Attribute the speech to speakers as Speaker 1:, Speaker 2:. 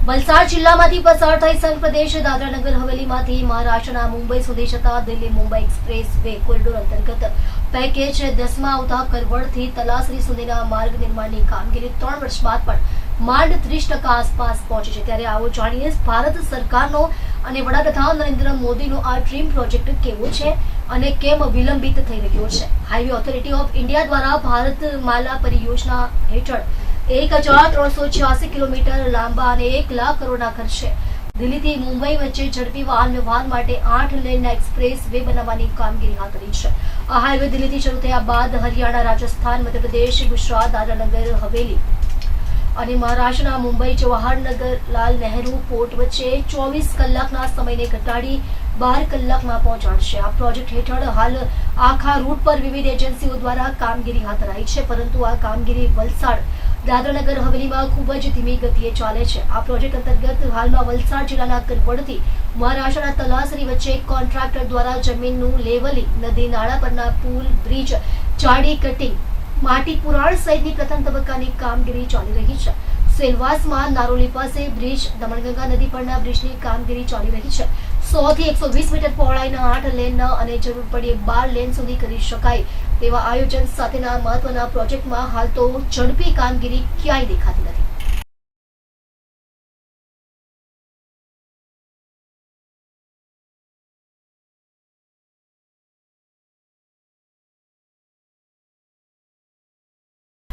Speaker 1: વલસાડ જિલ્લામાંથી પસાર થઈ સંઘ પ્રદેશ દાદરાનગર હવેલીમાંથી મહારાષ્ટ્રના મુંબઈ સુધી જતા Delhi Mumbai express way corridor અંતર્ગત પેકેજ 10માં આવતા કરવડથી તલાસરી સુધીના માર્ગ નિર્માણની કામગીરી 3 વર્ષ બાદ પણ માંડ 30% આસપાસ પહોંચી છે। ત્યારે આવો જાણીએ ભારત સરકારનો અને વડાપ્રધાન નરેન્દ્ર મોદીનો આ ડ્રીમ પ્રોજેક્ટ કેવો છે અને કેમ વિલંબિત થઈ રહ્યો છે। હાઈવે ઓથોરિટી ઓફ ઇન્ડિયા દ્વારા ભારત માલા પરિયોજના હેઠળ 1386 કિલોમીટર લાંબા અને 1 લાખ કરોડના ખર્ચે દિલ્હીથી મુંબઈ વચ્ચે ઝડપી વાહન વ્યવહાર માટે 8 લેનના એક્સપ્રેસ વે બનાવવાની કામગીરી હાથ ધરી છે। આ હાઈવે દિલ્હીથી શરૂ થયા બાદ હરિયાણા, રાજસ્થાન, મધ્યપ્રદેશ, ગુજરાત, દાદરાનગર હવેલી અને મહારાષ્ટ્રના મુંબઈ જવાહરનગર લાલ નહેરુ પોર્ટ વચ્ચે 24 કલાકના સમયને ઘટાડી 12 કલાકમાં પહોંચાડશે। આ પ્રોજેક્ટ હેઠળ હાલ આખા રૂટ પર વિવિધ એજન્સીઓ દ્વારા કામગીરી હાથ ધરાઈ છે, પરંતુ આ કામગીરી વલસાડ દાદરાનગર હવેલીમાં ખૂબ જ ધીમી ગતિએ ચાલે છે। આ પ્રોજેક્ટ અંતર્ગત હાલમાં વલસાડ જિલ્લાના કરવડથી મહારાષ્ટ્રના તલાસરી વચ્ચે કોન્ટ્રાક્ટર દ્વારા જમીનનું લેવલિંગ, નદી નાળા પરના પુલ, બ્રિજ, ચાડી કટિંગ, માટી પુરાણ સહિતની પ્રથમ તબક્કાની કામગીરી ચાલી રહી છે। સેલવાસમાં નારોલી પાસે બ્રિજ, દમણગંગા નદી પરના બ્રિજની કામગીરી ચાલી રહી છે। 100 થી 120 મીટર પહોળાઈના 8 લેનના અને જરૂર પડે 12 લેન સુધી કરી શકાય તેવા આયોજન સાથેના મહત્વના પ્રોજેક્ટમાં હાલ તો ઝડપી કામગીરી ક્યાંય દેખાતી નથી।